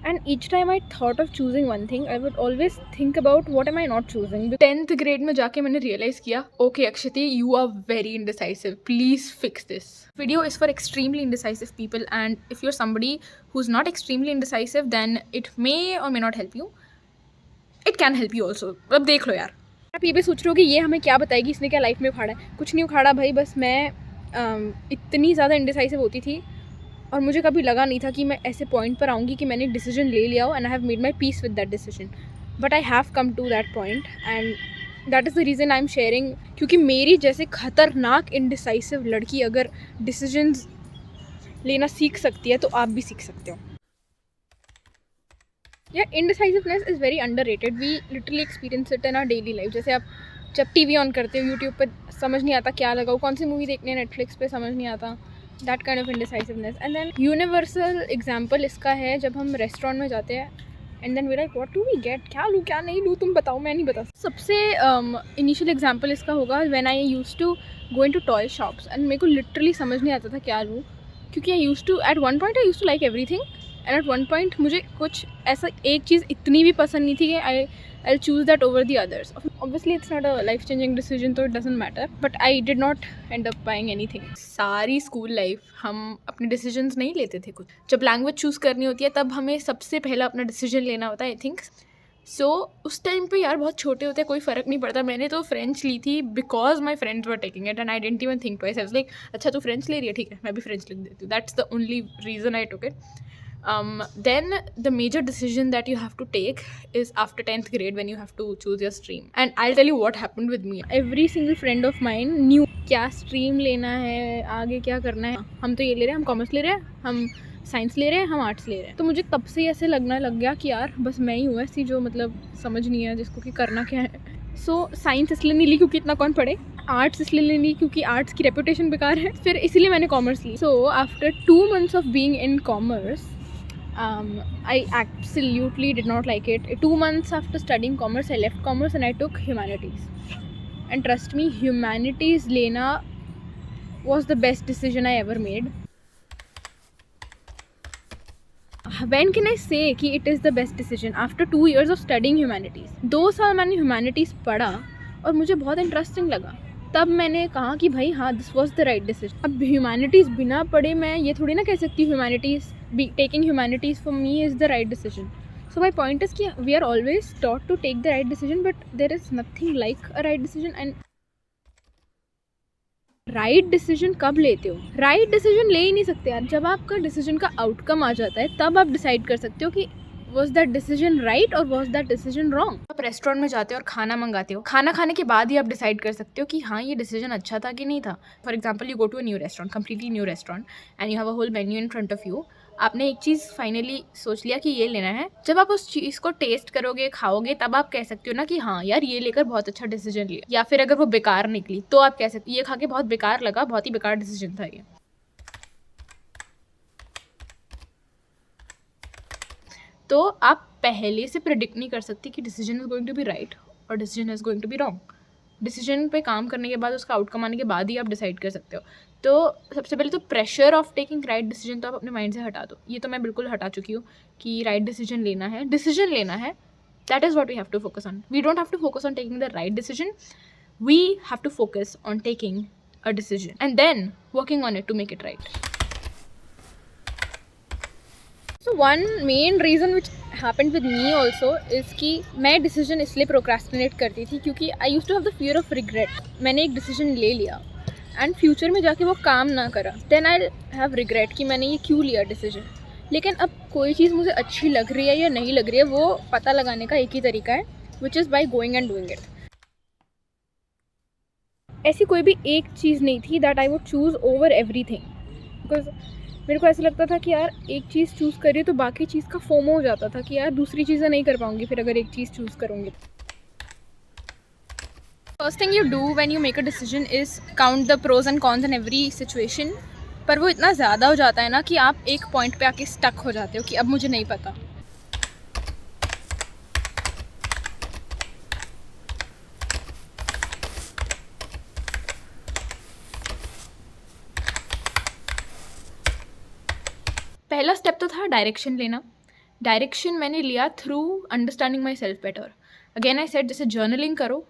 And each time I thought of choosing one thing, I would always think about what am I not choosing. 10th grade में जाके मैंने realize किया, okay Akshati, you are very indecisive. Please fix this. Video is for extremely indecisive people, and if you're somebody who's not extremely indecisive, then it may or may not help you. It can help you also. अब देख लो यार. आप ये भी सोच रहे हो कि ये हमें क्या बताएगी, इसने क्या लाइफ में उखाड़ा है. कुछ नहीं उखाड़ा भाई, बस मैं इतनी ज़्यादा इंडिसाइसिव होती थी और मुझे कभी लगा नहीं था कि मैं ऐसे पॉइंट पर आऊँगी कि मैंने डिसीजन ले लिया हो and I have made my peace with that decision. But I have come to that point and that is the reason I am sharing. क्योंकि मेरी जैसे खतरनाक इंडिसाइसिव लड़की अगर डिसीजंस लेना सीख सकती है तो आप भी सीख सकते हो. यार indecisiveness is very underrated. We literally experience it in our daily life. जैसे आप जब टीवी ऑन करते हो, यूट्यूब पर समझ नहीं आता क्या लगाओ, कौन सी मूवी देखनी है, नेटफ्लिक्स पे समझ नहीं आता. That kind of indecisiveness. And then universal example इसका है जब हम रेस्टोरेंट में जाते हैं and then we like what do we get, क्या लूँ क्या नहीं लूँ, तुम बताओ, मैं नहीं बता. सबसे इनिशियल एग्जाम्पल इसका होगा when I used to go into toy shops and मेरे को लिटरली समझ नहीं आता था क्या लूँ. क्योंकि I used to at one point I used to like everything and at one point मुझे कुछ ऐसा एक चीज़ इतनी भी पसंद नहीं थी कि I'll choose that over the others. Obviously it's not a life changing decision, so it doesn't matter, but I did not end up buying anything. सारी स्कूल लाइफ हम अपने डिसीजंस नहीं लेते थे. कुछ जब लैंग्वेज चूज़ करनी होती है तब हमें सबसे पहला अपना डिसीजन लेना होता है, आई थिंक. सो उस टाइम पे यार बहुत छोटे होते कोई फ़र्क नहीं पड़ता. मैंने तो फ्रेंच ली थी because my friends were taking it and I didn't even think twice. I was like अच्छा तू फ्रेंच ले रही है, ठीक है मैं भी फ्रेंच लिख देती हूँ. That's the only reason I took it. Then the major decision that you have to take is after 10th grade when you have to choose your stream. And I'll tell you what happened with me. Every single friend of mine knew क्या stream लेना है, आगे क्या करना है. हम तो ये ले रहे हैं, हम कॉमर्स ले रहे हैं, हम साइंस ले रहे हैं, हम आर्ट्स ले रहे हैं. तो मुझे तब से ऐसे लगने लग गया कि यार बस मैं ही हूँ ऐसी जो मतलब समझ नहीं है जिसको कि करना क्या है. सो साइंस इसलिए नहीं ली क्योंकि इतना कौन पढ़े, आर्ट्स इसलिए नहीं ली क्योंकि आर्ट्स की रेपुटेशन बेकार है, फिर इसलिए मैंने कॉमर्स ली. So after 2 months of being in commerce, I absolutely did not like it. 2 months after studying commerce, I left commerce and I took humanities. And trust me, humanities lena was the best decision I ever made. When can I say कि it is the best decision? After 2 years of studying humanities. 2 साल मैंने humanities पढ़ा और मुझे बहुत interesting लगा. तब मैंने कहा कि भाई हाँ this was the right decision. अब ह्यूमैनिटीज़ बिना पढ़े मैं ये थोड़ी ना कह सकती humanities taking humanities for me is the right decision. So my point is कि we are always taught to take the right decision, but there is nothing like a right decision. And right decision कब लेते हो? Right decision ले ही नहीं सकते यार. जब आपका डिसीजन का आउटकम आ जाता है तब आप डिसाइड कर सकते हो कि वॉज दैट डिसीजन राइट और वॉज दैट डिसीजन रॉन्ग. आप रेस्टोरेंट में जाते हो और खाना मंगाते हो, खाना खाने के बाद ही आप डिसाइड कर सकते हो कि हाँ ये डिसीजन अच्छा था कि नहीं था. For example you go to a new restaurant, completely new restaurant, and you have a whole menu in front of you. आपने एक चीज़ फाइनली सोच लिया कि ये लेना है. जब आप उस चीज़ को टेस्ट करोगे, खाओगे, तब आप कह सकते हो ना कि हाँ यार ये लेकर बहुत अच्छा डिसीजन लिया. या फिर अगर वो बेकार निकली तो आप कह सकते हो ये खा के बहुत बेकार लगा, बहुत ही बेकार डिसीजन था ये. तो आप पहले से प्रेडिक्ट नहीं कर सकती कि decision is going to be right और decision is going to be wrong. Decision पे काम करने के बाद, उसका आउटकम आने के बाद ही आप डिसाइड कर सकते हो. तो सबसे पहले तो pressure of taking right decision तो आप अपने माइंड से हटा दो. ये तो मैं बिल्कुल हटा चुकी हूँ कि राइट डिसीजन लेना है. That is what we have to focus on. We don't have to focus on taking the right decision, we have to focus on taking a decision and then working on it to make it right. So one main reason which happened with me also is कि मैं decision इसलिए procrastinate करती थी क्योंकि I used to have the fear of regret. मैंने एक decision ले लिया and future में जाके वो काम ना करा, then I'll have regret कि मैंने ये क्यों लिया decision. लेकिन अब कोई चीज़ मुझे अच्छी लग रही है या नहीं लग रही है वो पता लगाने का एक ही तरीका है, which is by going and doing it. ऐसी कोई भी एक चीज़ नहीं थी that I would choose over everything, because मेरे को ऐसा लगता था कि यार एक चीज़ चूज़ करी तो बाकी चीज़ का फोमो हो जाता था कि यार दूसरी चीज़ें नहीं कर पाऊँगी फिर अगर एक चीज़ चूज़ करूँगी. First thing you do when you make a decision is count the pros and cons in every situation. पर वो इतना ज़्यादा हो जाता है ना कि आप एक पॉइंट पे आके स्टक हो जाते हो कि अब मुझे नहीं पता. पहला स्टेप तो था डायरेक्शन लेना डायरेक्शन मैंने लिया through understanding my self better. Again I said, जैसे जर्नलिंग करो,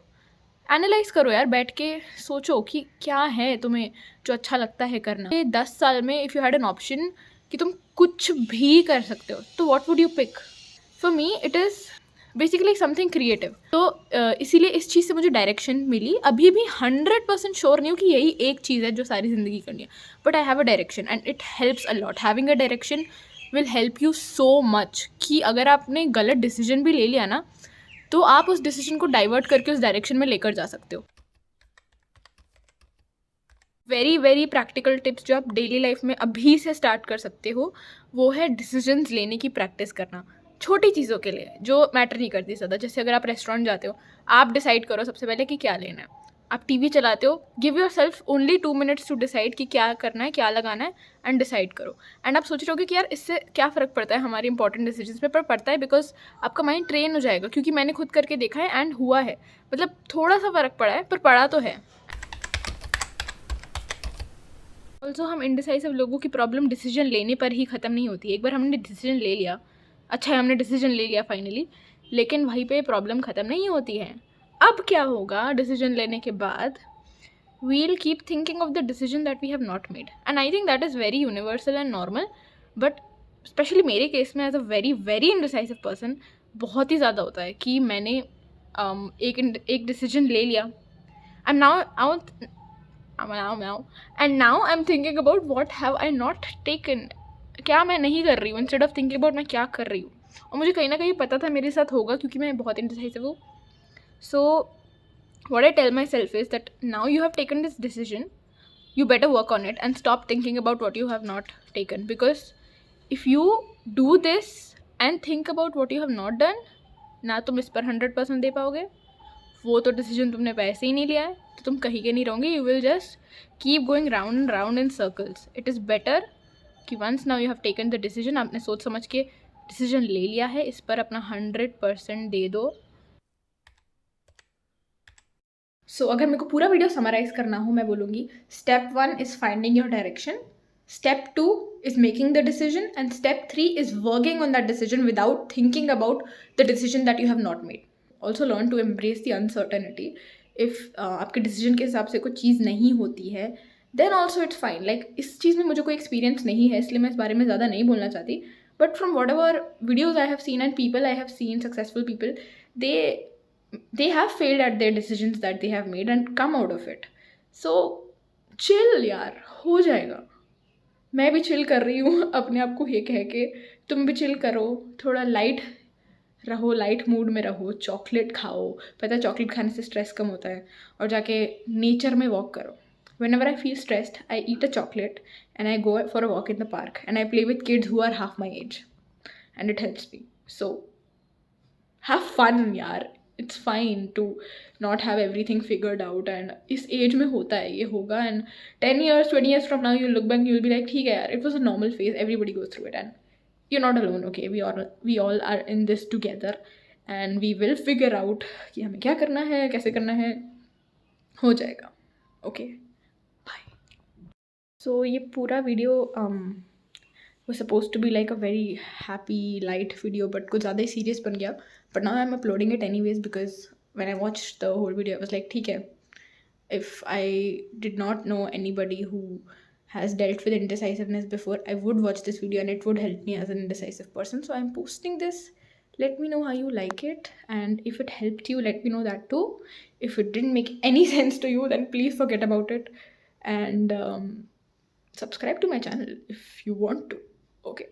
एनालाइज करो यार, बैठ के सोचो कि क्या है तुम्हें जो अच्छा लगता है करना. ये 10 साल में if you had an option कि तुम कुछ भी कर सकते हो, तो what would you pick? For me it is basically something creative. तो इसीलिए इस चीज़ से मुझे डायरेक्शन मिली. अभी भी 100% श्योर नहीं हूँ कि यही एक चीज़ है जो सारी ज़िंदगी करनी है, but I have a direction and it helps a lot. Having a direction will help you so much कि अगर आपने गलत डिसीजन भी ले लिया ना, तो आप उस डिसीजन को डाइवर्ट करके उस डायरेक्शन में लेकर जा सकते हो. वेरी वेरी प्रैक्टिकल टिप्स जो आप डेली लाइफ में अभी से स्टार्ट कर सकते हो, वो है डिसीजंस लेने की प्रैक्टिस करना. छोटी चीज़ों के लिए जो मैटर नहीं करती ज़्यादा. जैसे अगर आप रेस्टोरेंट जाते हो, आप डिसाइड करो सबसे पहले कि क्या लेना है. आप टीवी चलाते हो, give yourself only 2 minutes to decide कि क्या करना है, क्या लगाना है, एंड डिसाइड करो. एंड आप सोच रहे होगे कि यार इससे क्या फ़र्क पड़ता है हमारी इंपॉर्टेंट डिसीजंस पे, पर पड़ता है बिकॉज आपका माइंड ट्रेन हो जाएगा. क्योंकि मैंने खुद करके देखा है एंड हुआ है. मतलब थोड़ा सा फ़र्क पड़ा है, पर पड़ा तो है. ऑल्सो हम इंडिसाइसिव लोगों की प्रॉब्लम डिसीजन लेने पर ही ख़त्म नहीं होती. एक बार हमने डिसीजन ले लिया, अच्छा है हमने डिसीजन ले लिया फाइनली, लेकिन वहीं पे प्रॉब्लम ख़त्म नहीं होती है. अब क्या होगा डिसीजन लेने के बाद? We'll keep thinking of the decision that we have not made, and I think that is very universal and normal. But specially मेरे केस में as a very very indecisive person बहुत ही ज़्यादा होता है कि मैंने एक डिसीजन ले लिया. I am now and now I'm thinking about what have I not taken. क्या मैं नहीं कर रही हूँ, इंस्टेड ऑफ थिंकिंग अबाउट मैं क्या कर रही हूँ. और मुझे कहीं ना कहीं पता था मेरे साथ होगा क्योंकि मैं बहुत इंडिसाइसिव हूँ. सो what I tell myself is that now you have taken this decision, you better work on it and stop thinking about what you have not taken. Because if you do this and think about what you have not done, ना तुम इस पर 100% दे पाओगे. वो तो decision तुमने वैसे ही नहीं लिया है, तो तुम कहीं के नहीं रहोगे. You will just keep going round and round in circles. It is better कि once now you have taken the decision, आपने सोच समझ के डिसीजन ले लिया है, इस पर अपना 100% दे दो. सो अगर मेरे को पूरा वीडियो समराइज करना हो, मैं बोलूँगी step 1 is finding your direction, step 2 is making the decision, and step 3 is working on that decision without thinking about the decision that you have not made. Also learn to embrace the uncertainty. If आपके decision के हिसाब से कुछ चीज़ नहीं होती है, then also it's fine. Like इस चीज़ में मुझे कोई एक्सपीरियंस नहीं है, इसलिए मैं इस बारे में ज़्यादा नहीं बोलना चाहती. But from what ever videos I have seen and people I have seen, successful people, they have failed at their decisions that they have made and come out of it. So chill यार, हो जाएगा. मैं भी chill कर रही हूँ अपने आप को ये कह के. तुम भी चिल करो, थोड़ा लाइट रहो, लाइट मूड में रहो, चॉकलेट खाओ. पता है चॉकलेट खाने से स्ट्रेस कम होता है. और जाके नेचर में वॉक करो. Whenever I feel stressed, I eat a chocolate and I go for a walk in the park and I play with kids who are half my age and it helps me. So have fun यार. It's fine to not have everything figured out, and इस as में होता है, ये होगा. and 10 years 20 years from now you'll look back, you'll be like ठीक है यार, it was a normal phase, everybody goes through it and you're not alone. Okay, we all are in this together and we will figure out कि हमें क्या करना है, कैसे करना है, हो जाएगा. Okay, bye. So ये पूरा video was supposed to be like a very happy light video, but कुछ ज़्यादा ही serious बन गया. But now I'm uploading it anyways because when I watched the whole video I was like ठीक है, if I did not know anybody who has dealt with indecisiveness before, I would watch this video and it would help me as an indecisive person. So I'm posting this. Let me know how you like it, and if it helped you, let me know that too. If it didn't make any sense to you, then please forget about it and subscribe to my channel if you want to. Okay.